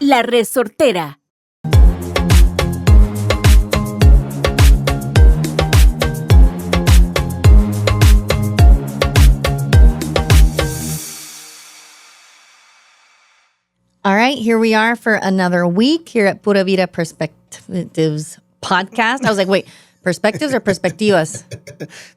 La Resortera. All right, here we are for another week here at Pura Vida Perspectives podcast. I was like, wait, perspectives or perspectivas?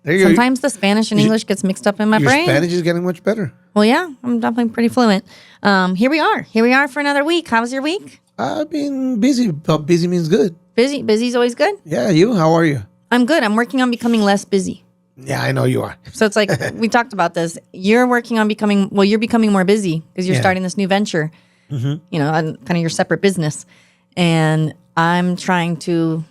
Sometimes the Spanish and English gets mixed up in my brain. Your Spanish is getting much better. Well, yeah, I'm definitely pretty fluent. Here we are. Here we are for another week. How's your week? I've been busy, but busy means good. Busy? Busy's always good? Yeah, you? How are you? I'm good. I'm working on becoming less busy. Yeah, I know you are. So it's like, we talked about this. You're working on you're becoming more busy because you're starting this new venture. Mm-hmm. You know, kind of your separate business. And I'm trying to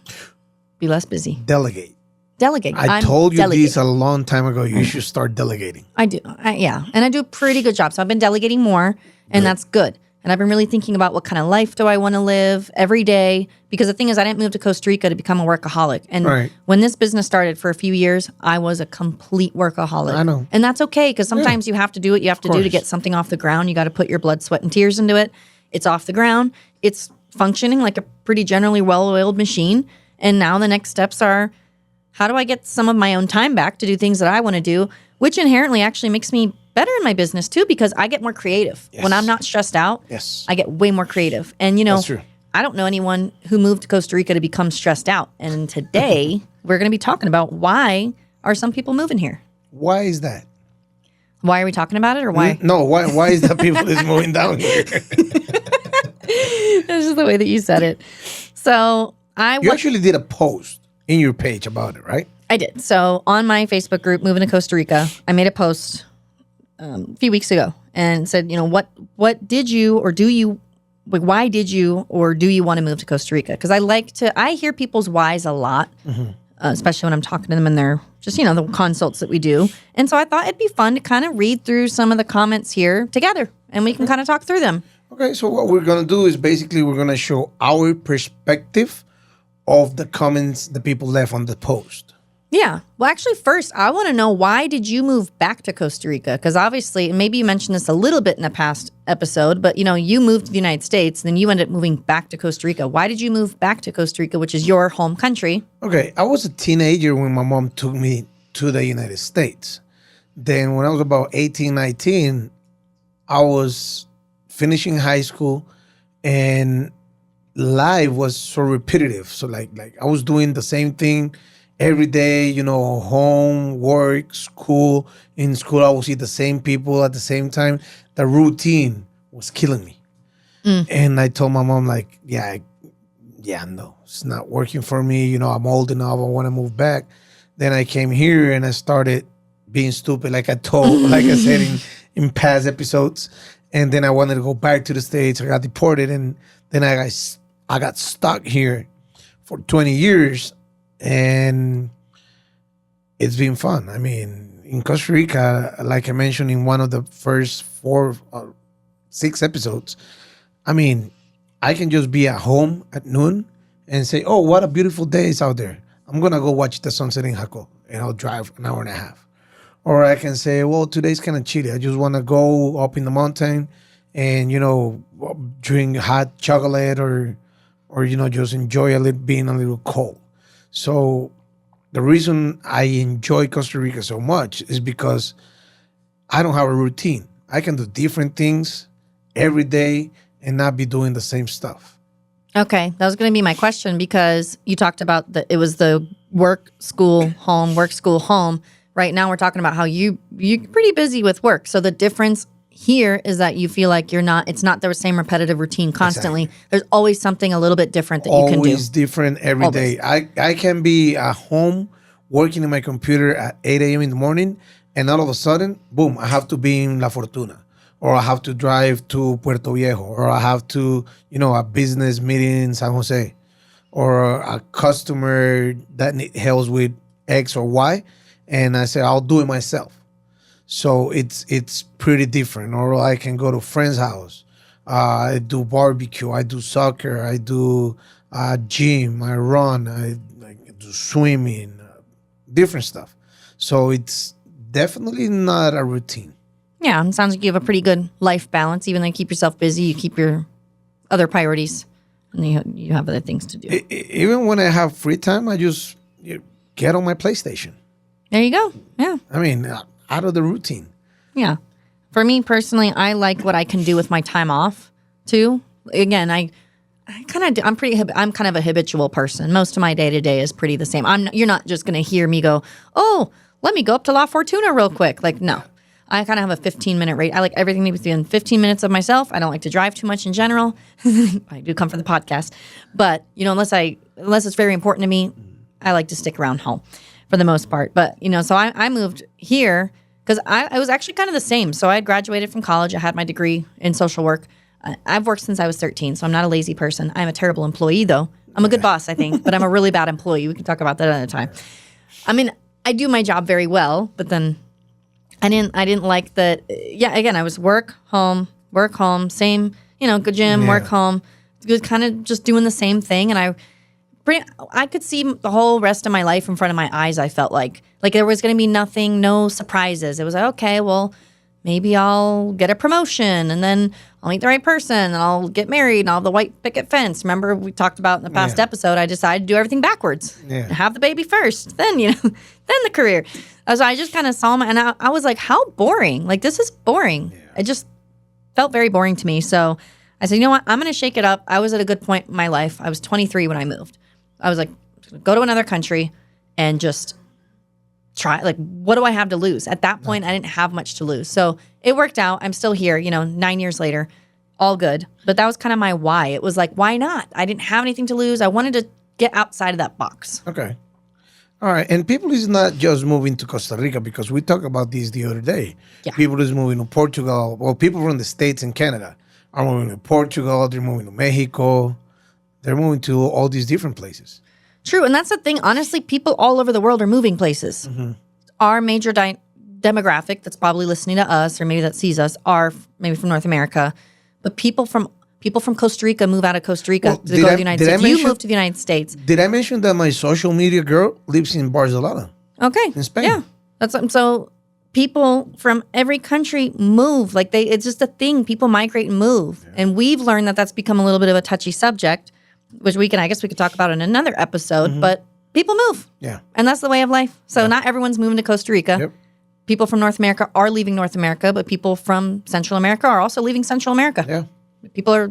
be less busy. Delegate. I told you this a long time ago. You should start delegating. I do. Yeah. And I do a pretty good job. So I've been delegating more, and that's good. And I've been really thinking about what kind of life do I want to live every day. Because the thing is, I didn't move to Costa Rica to become a workaholic. And when this business started for a few years, I was a complete workaholic. I know. And that's okay, because sometimes you have to do what you have to do to get something off the ground. You got to put your blood, sweat, and tears into it. It's off the ground. It's functioning like a pretty generally well-oiled machine. And now the next steps are, how do I get some of my own time back to do things that I want to do, which inherently actually makes me better in my business too, because I get more creative. Yes. When I'm not stressed out, I get way more creative. And, you know, I don't know anyone who moved to Costa Rica to become stressed out. And today we're going to be talking about why are some people moving here? Why is that? Why are we talking about it, or why? No, why is that people is moving down here? That's just the way that you said it. So You actually did a post in your page about it, right? I did. So on my Facebook group, Moving to Costa Rica, I made a post a few weeks ago and said, you know, what did you or do you, like, why did you or do you want to move to Costa Rica? Because I hear people's whys a lot, especially when I'm talking to them in their just, you know, the consults that we do. And so I thought it'd be fun to kind of read through some of the comments here together, and we can kind of talk through them. Okay, so what we're going to do is basically we're going to show our perspective of the comments the people left on the post. Yeah. Well, actually, first, I want to know, why did you move back to Costa Rica? Because obviously, maybe you mentioned this a little bit in a past episode, but, you know, you moved to the United States, then you ended up moving back to Costa Rica. Why did you move back to Costa Rica, which is your home country? Okay, I was a teenager when my mom took me to the United States. Then when I was about 18, 19, I was finishing high school, and life was so repetitive. So like I was doing the same thing every day, you know, home, work, school. In school, I would see the same people at the same time. The routine was killing me. And I told my mom, like, no, it's not working for me. You know, I'm old enough. I want to move back. Then I came here and I started being stupid, like I said in past episodes. And then I wanted to go back to the States. I got deported, and then I got stuck here for 20 years. And it's been fun. I mean, in Costa Rica, like I mentioned in one of the first 4 or 6 episodes, I mean, I can just be at home at noon and say, oh, what a beautiful day is out there. I'm going to go watch the sunset in Jaco, and I'll drive an hour and a half. Or I can say, well, today's kind of chilly. I just want to go up in the mountain and, you know, drink hot chocolate or you know, just enjoy being a little cold. So the reason I enjoy Costa Rica so much is because I don't have a routine. I can do different things every day and not be doing the same stuff. Okay, that was going to be my question, because you talked about it was the work, school, home, work, school, home. Right now we're talking about how you're pretty busy with work. So the difference here is that you feel like it's not the same repetitive routine constantly. Exactly. There's always something a little bit different that you can do. Always different every day. I can be at home working in my computer at 8 a.m. in the morning, and all of a sudden, boom, I have to be in La Fortuna, or I have to drive to Puerto Viejo, or I have to, you know, a business meeting in San Jose, or a customer that needs help with X or Y, and I say, I'll do it myself. So it's pretty different. Or I can go to a friend's house. I do barbecue. I do soccer. I do gym. I run. I do swimming. Different stuff. So it's definitely not a routine. Yeah, it sounds like you have a pretty good life balance. Even though you keep yourself busy, you keep your other priorities, and you have other things to do. Even when I have free time, I just get on my PlayStation. There you go. Yeah. I mean, out of the routine. Yeah. For me personally, I like what I can do with my time off too. Again, I'm kind of a habitual person. Most of my day to day is pretty the same. You're not just going to hear me go, oh, let me go up to La Fortuna real quick. Like, no. I kind of have a 15-minute rate. I like everything to be within 15 minutes of myself. I don't like to drive too much in general. I do come for the podcast. But, unless it's very important to me, I like to stick around home for the most part. But, so I moved here because I was actually kind of the same. So I had graduated from college. I had my degree in social work. I've worked since I was 13, so I'm not a lazy person. I'm a terrible employee, though. I'm a good boss, I think, but I'm a really bad employee. We can talk about that another time. I mean, I do my job very well, but then I didn't like that. Yeah, again, I was work, home, same, good gym, work, home, kind of just doing the same thing. And I could see the whole rest of my life in front of my eyes. I felt like there was going to be no surprises. It was like, okay, well, maybe I'll get a promotion and then I'll meet the right person and I'll get married and I'll have the white picket fence. Remember we talked about in the past episode, I decided to do everything backwards. Yeah. Have the baby first, then, then the career. So I just kind of saw and I was like, how boring. Like, this is boring. Yeah. It just felt very boring to me. So I said, you know what? I'm going to shake it up. I was at a good point in my life. I was 23 when I moved. I was like, go to another country and just try. Like, what do I have to lose? At that point, I didn't have much to lose. So it worked out. I'm still here, 9 years later, all good. But that was kind of my why. It was like, why not? I didn't have anything to lose. I wanted to get outside of that box. Okay. All right. And people is not just moving to Costa Rica, because we talked about this the other day. Yeah. People is moving to Portugal. Well, people from the States and Canada are moving to Portugal. They're moving to Mexico. They're moving to all these different places. True. And that's the thing. Honestly, people all over the world are moving places. Mm-hmm. Our major demographic that's probably listening to us, or maybe that sees us, are maybe from North America. But people from Costa Rica move out of Costa Rica to go to the United States. You moved to the United States. Did I mention that my social media girl lives in Barcelona? Okay. In Spain. Yeah. So people from every country move. Like, it's just a thing. People migrate and move. Yeah. And we've learned that that's become a little bit of a touchy subject, which I guess we could talk about in another episode, mm-hmm. But people move. Yeah. And that's the way of life. So not everyone's moving to Costa Rica. Yep. People from North America are leaving North America, but people from Central America are also leaving Central America. Yeah. People are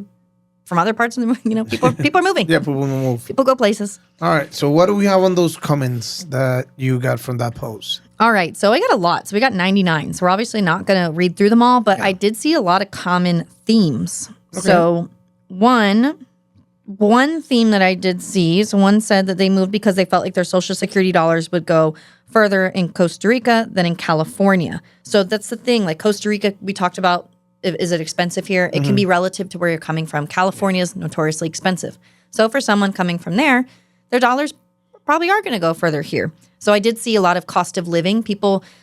from other parts of the, people are moving. Yeah, people move. People go places. All right. So what do we have on those comments that you got from that post? All right. So I got a lot. So we got 99. So we're obviously not going to read through them all, but I did see a lot of common themes. Okay. So one theme that I did see is one said that they moved because they felt like their Social Security dollars would go further in Costa Rica than in California. So that's the thing. Like, Costa Rica, we talked about, is it expensive here? It can be relative to where you're coming from. California is notoriously expensive. So for someone coming from there, their dollars probably are going to go further here. So I did see a lot of cost of living.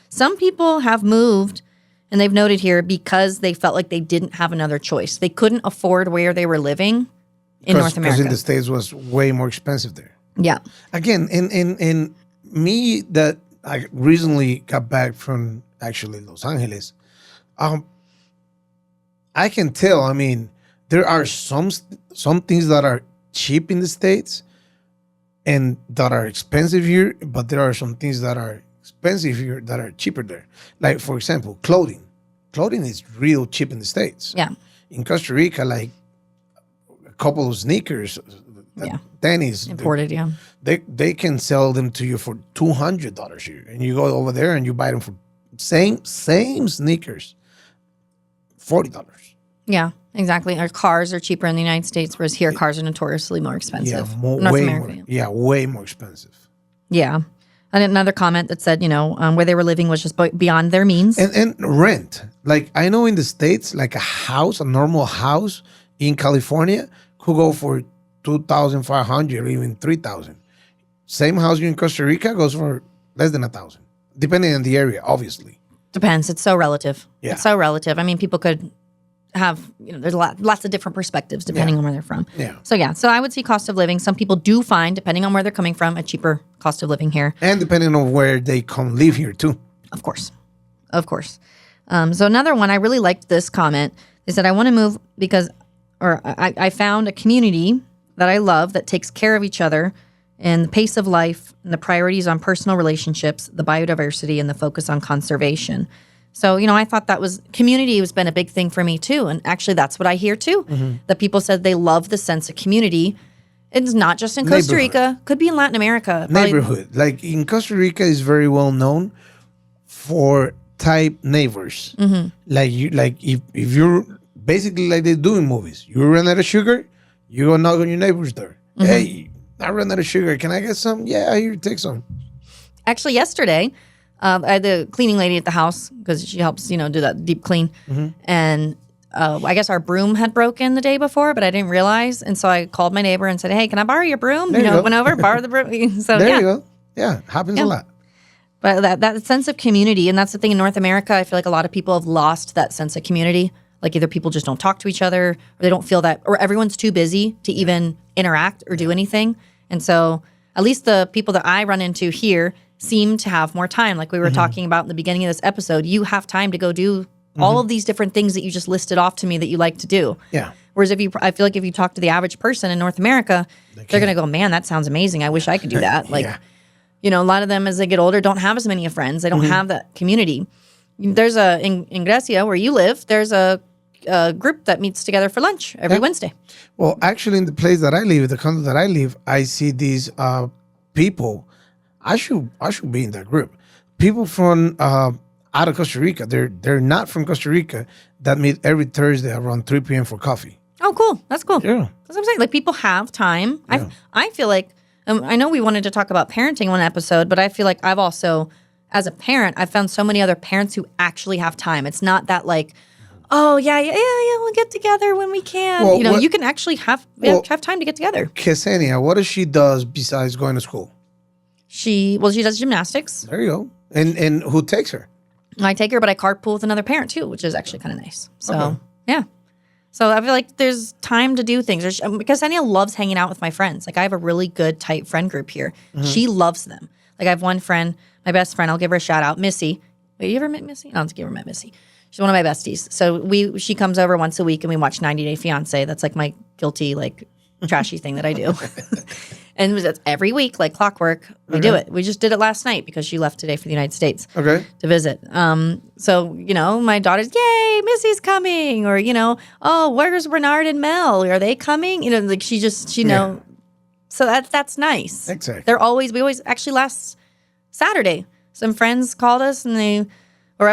Some people have moved, and they've noted here, because they felt like they didn't have another choice. They couldn't afford where they were living in North America. Because in the States was way more expensive there. Yeah. Again, in me that I recently got back from actually Los Angeles, I can tell. I mean, there are some things that are cheap in the States and that are expensive here, but there are some things that are expensive here that are cheaper there. Like, for example, clothing. Clothing is real cheap in the States. Yeah. In Costa Rica, like a couple of sneakers, tennis, imported, they can sell them to you for $200 here, and you go over there and you buy them for same sneakers, $40. Yeah, exactly. Our cars are cheaper in the United States, whereas here cars are notoriously more expensive. Yeah, way more expensive. Yeah. And another comment that said, where they were living was just beyond their means. And rent. Like, I know in the States, like a normal house in California could go for $2,500 or even $3,000. Same house here in Costa Rica goes for less than $1,000, depending on the area, obviously. Depends. It's so relative. Yeah. It's so relative. I mean, people could have, there's lots of different perspectives depending on where they're from. Yeah. So I would see cost of living. Some people do find, depending on where they're coming from, a cheaper cost of living here. And depending on where they come live here too. Of course. So another one, I really liked this comment. They said, I want to move because I found a community that I love that takes care of each other and the pace of life and the priorities on personal relationships, the biodiversity, and the focus on conservation. So, I thought community has been a big thing for me too. And actually, that's what I hear too. That people said they love the sense of community. It's not just in Costa Rica. Could be in Latin America. Neighborhood. Like in Costa Rica is very well known for type neighbors. Like if you're basically like they do in movies. You run out of sugar, you go knock on your neighbor's door. Hey, I ran out of sugar. Can I get some? Yeah, here, take some. Actually, yesterday, I had the cleaning lady at the house because she helps, do that deep clean. And I guess our broom had broken the day before, but I didn't realize. And so I called my neighbor and said, hey, can I borrow your broom? Went over, borrowed the broom. So there you go. Yeah, happens a lot. But that sense of community, and that's the thing in North America, I feel like a lot of people have lost that sense of community. Like either people just don't talk to each other or they don't feel that, or everyone's too busy to even interact or do anything. And so at least the people that I run into here seem to have more time. Like we were talking about in the beginning of this episode, you have time to go do all of these different things that you just listed off to me that you like to do. Yeah. Whereas I feel like if you talk to the average person in North America, they're going to go, man, that sounds amazing. I wish I could do that. Like, a lot of them as they get older don't have as many friends. They don't have that community. There's in Grecia where you live, there's a group that meets together for lunch every Wednesday. Well, actually, in the place that I live, the country that I live, I see these people. I should be in that group. People from out of Costa Rica. They're not from Costa Rica that meet every Thursday around 3 p.m. for coffee. Oh, cool. That's cool. Yeah. That's what I'm saying. Like people have time. Yeah. I feel like I know we wanted to talk about parenting one episode, but I feel like I've also, as a parent, I've found so many other parents who actually have time. It's not that like, oh yeah, we'll get together when we can. Well, you can actually have time to get together. Ksenia, what does she does besides going to school? She does gymnastics. There you go. And who takes her? I take her, but I carpool with another parent too, which is actually kind of nice. So Okay. yeah. So I feel like there's time to do things. Because Ksenia loves hanging out with my friends. Like I have a really good, tight friend group here. She loves them. Like I have one friend, my best friend, I'll give her a shout out, Missy. Wait, you ever met Missy? I don't think you ever met Missy. She's one of my besties. So she comes over once a week and we watch 90 Day Fiancé. That's like my guilty, like trashy thing that I do. And it's every week, like clockwork, we do it. We just did it last night because she left today for the United States to visit. So, my daughter's, yay, Missy's coming. Or, oh, where's Bernard and Mel? Are they coming? Like So that's nice. Exactly. We always, actually last Saturday, some friends called us and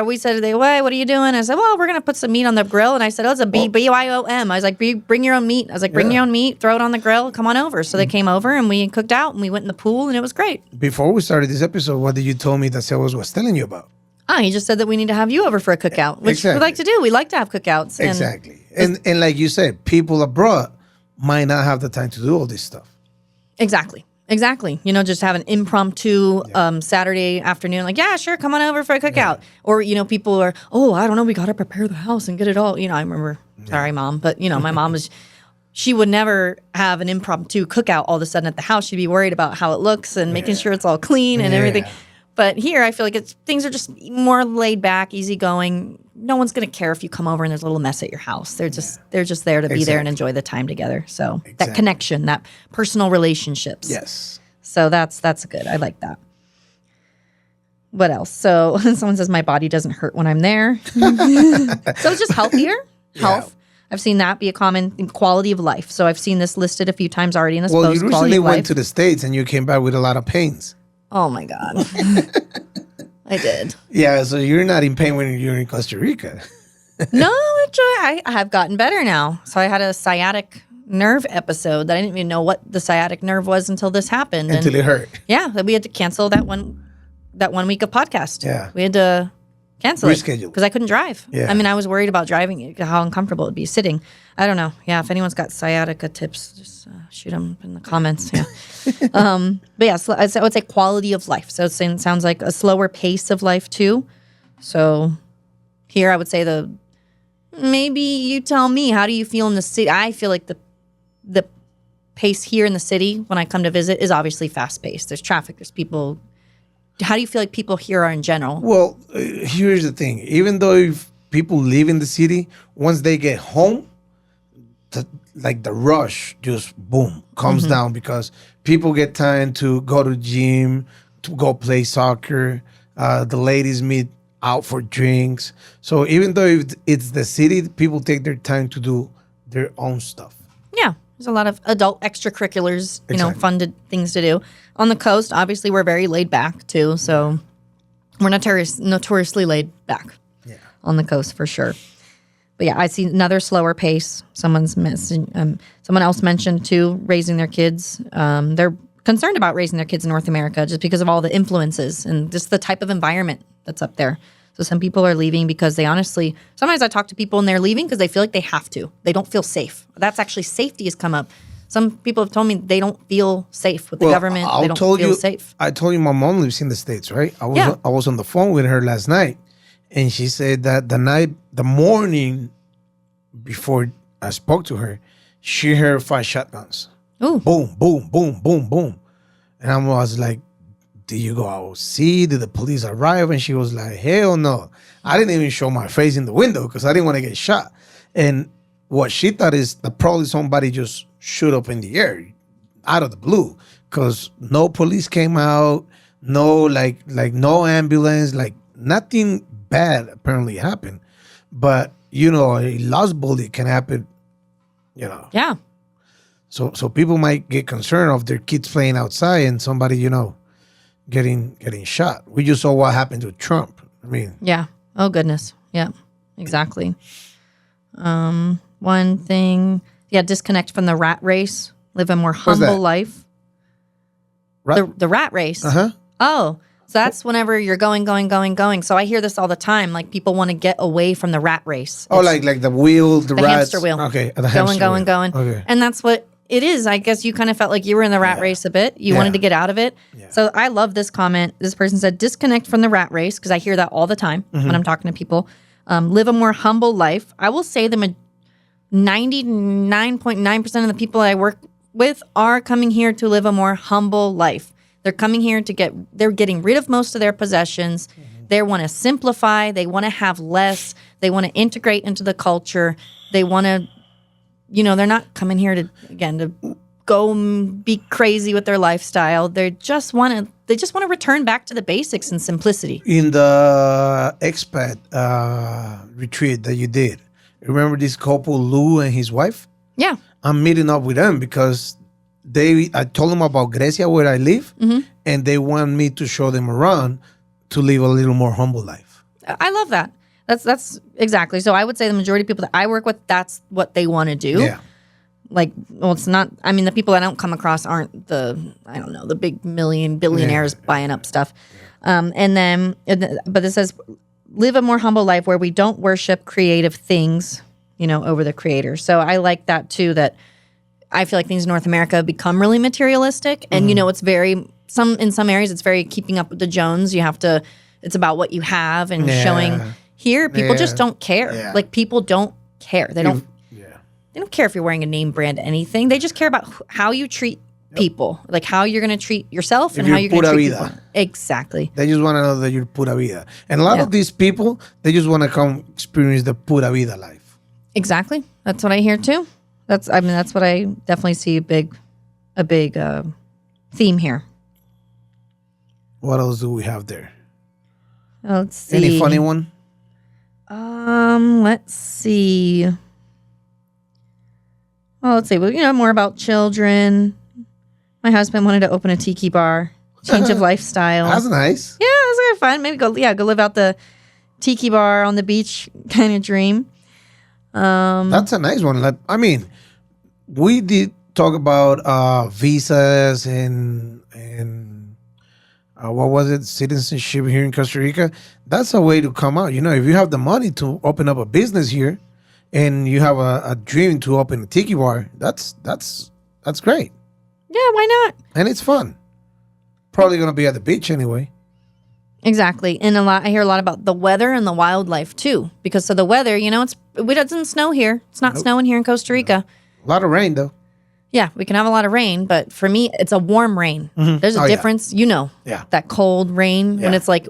we said, what are you doing? I said, well, we're going to put some meat on the grill. And I said, oh, it's a BYOM. I was like, bring your own meat. I was like, bring your own meat, throw it on the grill, come on over. So they came over and we cooked out and we went in the pool and it was great. Before we started this episode, what did you tell me that Sebas was telling you about? He just said that we need to have you over for a cookout, which we like to do. We like to have cookouts. Exactly. And like you said, people abroad might not have the time to do all this stuff. Exactly. Just have an impromptu Saturday afternoon, like, yeah, sure, come on over for a cookout. Or, people are, oh, I don't know, we got to prepare the house and get it all. I remember, sorry, Mom, but, my mom she would never have an impromptu cookout all of a sudden at the house. She'd be worried about how it looks and making sure it's all clean and everything. But here, I feel like things are just more laid back, easygoing. No one's going to care if you come over and there's a little mess at your house. They're just there to be there and enjoy the time together. So that connection, that personal relationships. Yes. So that's good. I like that. What else? So someone says my body doesn't hurt when I'm there. So it's just healthier. Health. Yeah. I've seen that be a common quality of life. So I've seen this listed a few times already in this post. Well, you recently went to the States and you came back with a lot of pains. Oh my God. I did. Yeah, so you're not in pain when you're in Costa Rica. No, I have gotten better now. So I had a sciatic nerve episode that I didn't even know what the sciatic nerve was until this happened. Until it hurt. Yeah, we had to cancel that one week of podcast. Yeah. We had to cancel Reschedule. Because I couldn't drive. Yeah. I mean, I was worried about driving, how uncomfortable it would be sitting. I don't know. Yeah, if anyone's got sciatica tips, just shoot them in the comments. Yeah. But yeah, so I would say quality of life. So it sounds like a slower pace of life too. So here I would say maybe you tell me, how do you feel in the city? I feel like the pace here in the city when I come to visit is obviously fast paced. There's traffic, there's people. How do you feel like people here are in general? Well, here's the thing. Even though if people live in the city, once they get home, the rush just boom comes down because people get time to go to the gym, to go play soccer. The ladies meet out for drinks. So even though it's the city, people take their time to do their own stuff. Yeah. There's a lot of adult extracurriculars, Exactly. fun things to do. On the coast, obviously, we're very laid back, too. So we're notoriously laid back on the coast, for sure. But yeah, I see another slower pace. Someone else mentioned, too, raising their kids. They're concerned about raising their kids in North America just because of all the influences and just the type of environment that's up there. So some people are leaving because they honestly, sometimes I talk to people and they're leaving because they feel like they have to. They don't feel safe. That's actually, safety has come up. Some people have told me they don't feel safe with the government. They don't feel safe. I told you my mom lives in the States, right? I was on the phone with her last night, and she said that the morning before I spoke to her, she heard 5 shotguns. Ooh. Boom, boom, boom, boom, boom. And I was like, did you go out see? Did the police arrive? And she was like, hell no. I didn't even show my face in the window because I didn't want to get shot. And what she thought is that probably somebody just shoot up in the air out of the blue because no police came out, no like no ambulance, like nothing bad apparently happened. But, a lost bullet can happen, Yeah. So people might get concerned of their kids playing outside and somebody, getting shot. We just saw what happened to Trump. I mean, Yeah. Oh, goodness. Yeah, exactly. One thing, disconnect from the rat race, live a more humble life. The rat race. Uh-huh. Oh, so that's whenever you're going. So I hear this all the time. Like people want to get away from the rat race. Oh, like the wheel, the rats. Hamster wheel. Okay, the hamster going. Okay. And that's what it is. I guess you kind of felt like you were in the rat race a bit. You wanted to get out of it. Yeah. So I love this comment. This person said, disconnect from the rat race, because I hear that all the time when I'm talking to people. Live a more humble life. I will say 99.9% of the people I work with are coming here to live a more humble life. They're coming here they're getting rid of most of their possessions. They want to simplify. They want to have less. They want to integrate into the culture. They want to, they're not coming here to go and be crazy with their lifestyle. They just want to return back to the basics and simplicity. In the expat retreat that you did, remember this couple, Lou and his wife? Yeah. I'm meeting up with them because I told them about Grecia, where I live, and they want me to show them around to live a little more humble life. I love that. That's exactly. So I would say the majority of people that I work with, that's what they want to do. Yeah. It's not, the people I don't come across aren't the big billionaires buying up stuff. But it says, live a more humble life where we don't worship creative things, over the creator. So I like that too, that I feel like things in North America have become really materialistic. And, it's in some areas, it's very keeping up with the Jones. It's about what you have and showing. Here, people just don't care. Yeah. Like, people don't care. They don't care if you're wearing a name brand anything. They just care about how you treat people, like how you're going to treat yourself and how you're going to treat people. Exactly. They just want to know that you're pura vida. And a lot of these people, they just want to come experience the pura vida life. Exactly. That's what I hear too. That's what I definitely see a big theme here. What else do we have there? Let's see. Any funny one? Let's see. Well, let's see. Well, more about children. My husband wanted to open a tiki bar. Change of lifestyle. That's nice. Yeah, it was kind of fun. Maybe go live out the tiki bar on the beach kind of dream. That's a nice one. We did talk about visas and what was it? Citizenship here in Costa Rica. That's a way to come out. If you have the money to open up a business here and you have a dream to open a tiki bar, that's great. Yeah, why not? And it's fun. Probably going to be at the beach anyway. Exactly. And I hear a lot about the weather and the wildlife too. Because the weather, it doesn't snow here. It's not snowing here in Costa Rica. A lot of rain though. Yeah, we can have a lot of rain, but for me, it's a warm rain. There's a difference, that cold rain when it's like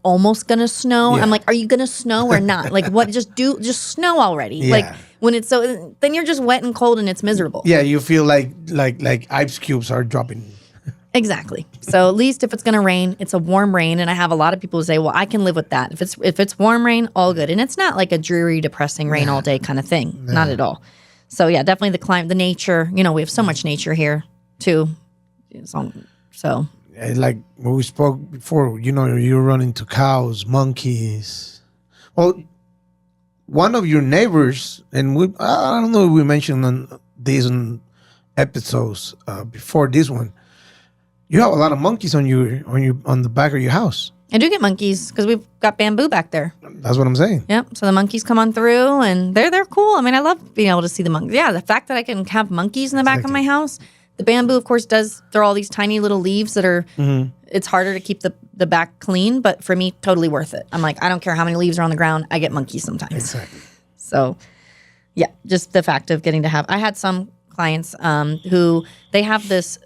almost gonna snow. Yeah. I'm like, are you gonna snow or not? Like, what? Just snow already. Yeah. Like, when it's so, then you're just wet and cold and it's miserable. Yeah, you feel like ice cubes are dropping. Exactly. So at least if it's going to rain, it's a warm rain. And I have a lot of people who say, well, I can live with that. If it's warm rain, all good. And it's not like a dreary, depressing rain all day kind of thing. Not at all. So yeah, definitely the climate, the nature. You know, we have so much nature here too. So like when we spoke before, you know, you run into cows, monkeys. Well, one of your neighbors, and I don't know if we mentioned on these episodes before this one. You have a lot of monkeys on the back of your house. I do get monkeys because we've got bamboo back there. That's what I'm saying. Yep. So the monkeys come on through, and they're cool. I mean, I love being able to see the monkeys. Yeah, the fact that I can have monkeys in the back of my house. The bamboo, of course, they're all these tiny little leaves that are. It's harder to keep the back clean, but for me, totally worth it. I'm like, I don't care how many leaves are on the ground. I get monkeys sometimes. Exactly. So, yeah, just the fact of getting to have. I had some clients who they have this.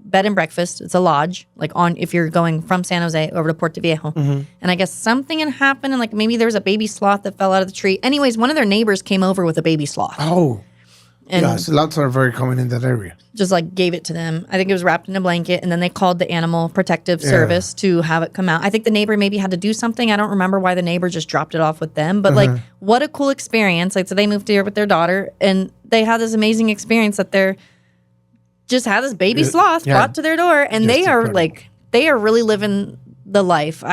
Bed and breakfast. It's a lodge, like if you're going from San Jose over to Puerto Viejo. And I guess something had happened, and like maybe there was a baby sloth that fell out of the tree. Anyways, one of their neighbors came over with a baby sloth. Oh, and yeah, sloths are very common in that area. Just like gave it to them. I think it was wrapped in a blanket, and then they called the animal protective service to have it come out. I think the neighbor maybe had to do something. I don't remember why the neighbor just dropped it off with them, but like what a cool experience. Like, so they moved here with their daughter, and they had this amazing experience that they're just had this baby sloth brought to their door, and they are really living the life.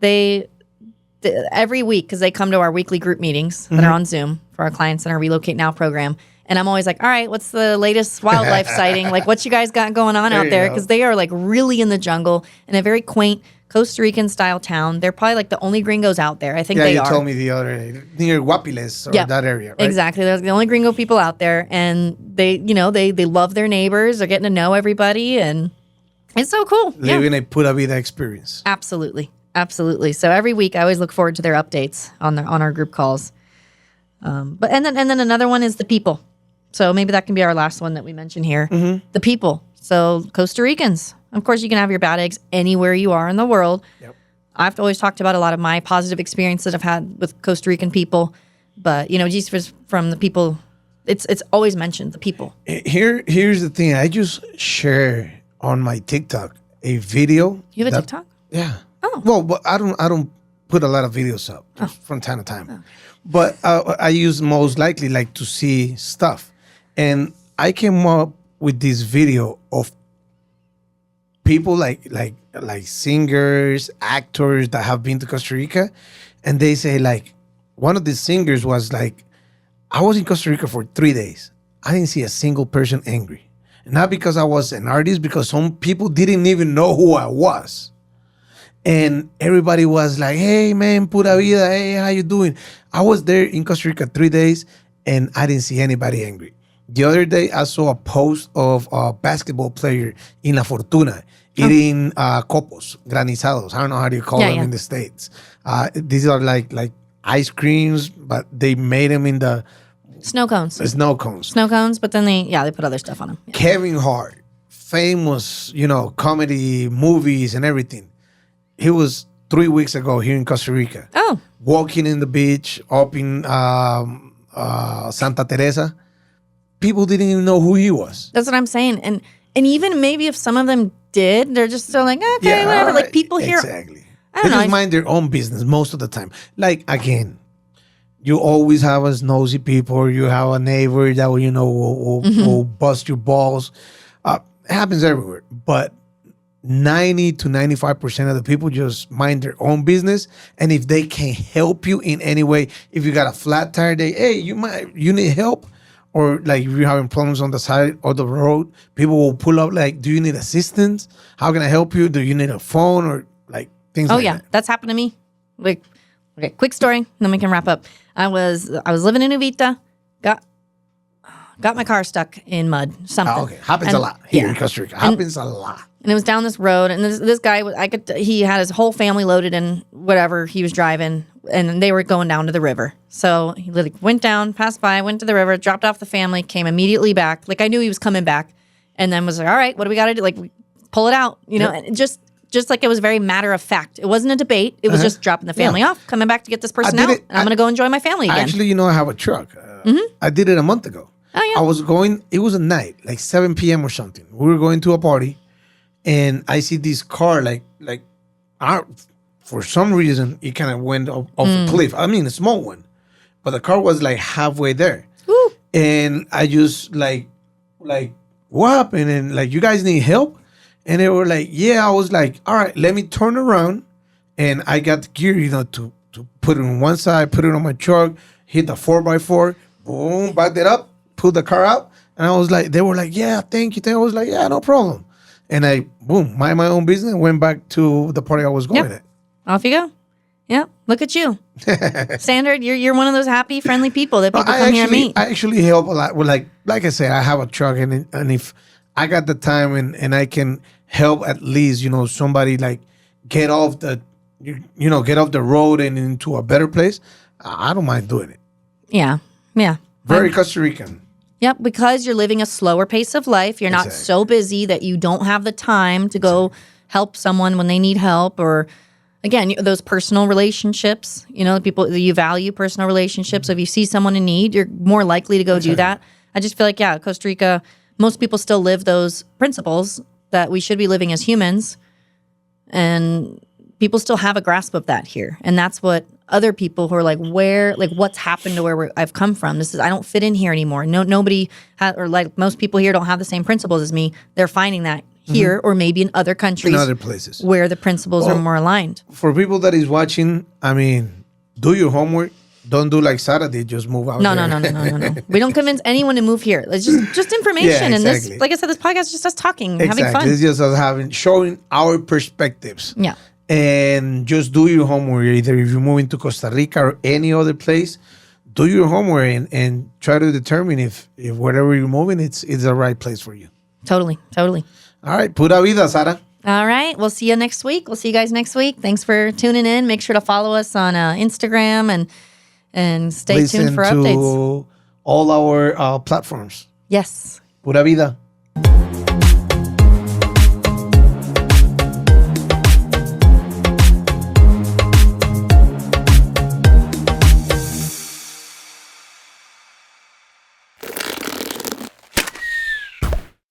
Every week, because they come to our weekly group meetings that are on Zoom for our clients in our Relocate Now program, and I'm always like, all right, what's the latest wildlife sighting? Like, what you guys got going on out there? Because they are like really in the jungle in a very quaint Costa Rican style town. They're probably like the only gringos out there. I think they are. Yeah, you told me the other day, near Guapiles or that area, right? Exactly. They're the only gringo people out there, and they love their neighbors. They're getting to know everybody, and it's so cool. Living a pura vida experience. Absolutely. Absolutely. So every week I always look forward to their updates on our group calls. But then another one is the people. So maybe that can be our last one that we mention here. The people. So Costa Ricans. Of course, you can have your bad eggs anywhere you are in the world. Yep. I've always talked about a lot of my positive experiences I've had with Costa Rican people. But, just from the people, it's always mentioned, the people. Here's the thing. I just share on my TikTok a video. You have a TikTok? Yeah. Oh. Well, but I don't put a lot of videos up from time to time. Oh. But I use most likely like to see stuff. And I came up with this video of people like singers, actors that have been to Costa Rica, and they say like one of the singers was like, I was in Costa Rica for 3 days. I didn't see a single person angry. And not because I was an artist, because some people didn't even know who I was. And everybody was like, hey man, pura vida, hey, how you doing? I was there in Costa Rica 3 days and I didn't see anybody angry. The other day, I saw a post of a basketball player in La Fortuna eating copos, granizados. I don't know how do you call them in the States. These are like ice creams, but they made them in the... Snow cones. Snow cones, but then they put other stuff on them. Yeah. Kevin Hart, famous, comedy, movies and everything. He was 3 weeks ago here in Costa Rica. Oh. Walking in the beach up in Santa Teresa. People didn't even know who he was. That's what I'm saying. And even maybe if some of them did, they're just still like, okay, whatever. Like people here. Exactly. They just mind their own business most of the time. Like, again, you always have a nosy people, or you have a neighbor that will bust your balls. It happens everywhere. But 90 to 95% of the people just mind their own business. And if they can help you in any way, if you got a flat tire, you need help. Or like if you're having problems on the side of the road, people will pull up like, do you need assistance? How can I help you? Do you need a phone or like things like that? That's happened to me. Like, okay, quick story, then we can wrap up. I was living in Uvita, got my car stuck in mud, something. Okay, happens a lot here in Costa Rica. Happens a lot. And it was down this road, and this guy, he had his whole family loaded in whatever he was driving, and they were going down to the river. So he went down, passed by, went to the river, dropped off the family, came immediately back. Like I knew he was coming back, and then was like, all right, what do we got to do? Like pull it out, and just just like it was very matter of fact. It wasn't a debate. It was just dropping the family off, coming back to get this person out, and I'm going to go enjoy my family again. Actually, I have a truck. I did it a month ago. Oh, yeah. I was going, it was a night, like 7 p.m. or something. We were going to a party, and I see this car, for some reason, it kind of went off a cliff. I mean, a small one. But the car was like halfway there. Woo. And I just like, what happened? And like, you guys need help? And they were like, yeah. I was like, all right, let me turn around. And I got the gear, to put it on one side, put it on my truck, hit the 4x4, boom, backed it up, pulled the car out. And I was like, they were like, yeah, thank you. I was like, yeah, no problem. And I, boom, mind my own business, went back to the party I was going at. Off you go. Yeah, look at you. Standard, you're one of those happy, friendly people that people come here and meet. I actually help a lot. Well, like I said, I have a truck, and if I got the time and I can help at least, somebody like get off the road and into a better place, I don't mind doing it. Yeah. Very Costa Rican. Yep, because you're living a slower pace of life. You're not so busy that you don't have the time to go help someone when they need help, or again, those personal relationships, people you value personal relationships. So if you see someone in need, you're more likely to go do that. I just feel like, Costa Rica, most people still live those principles that we should be living as humans. And people still have a grasp of that here. And that's what other people who are like, what's happened to where I've come from? I don't fit in here anymore. Nobody or like most people here don't have the same principles as me. They're finding that here or maybe in other countries. In other places. Where the principles are more aligned. For people that is watching, do your homework. Don't do like Saturday, just move out. No. We don't convince anyone to move here. It's just information. Yeah, exactly. And this, like I said, this podcast is just us talking, having fun. It's just us showing our perspectives. Yeah. And just do your homework. Either if you're moving to Costa Rica or any other place, do your homework and try to determine if wherever you're moving, it's the right place for you. Totally. All right. Pura vida, Sara. All right. We'll see you next week. We'll see you guys next week. Thanks for tuning in. Make sure to follow us on Instagram and stay tuned for updates. Listen to all our platforms. Yes. Pura vida.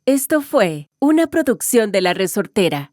Esto fue una producción de La Resortera.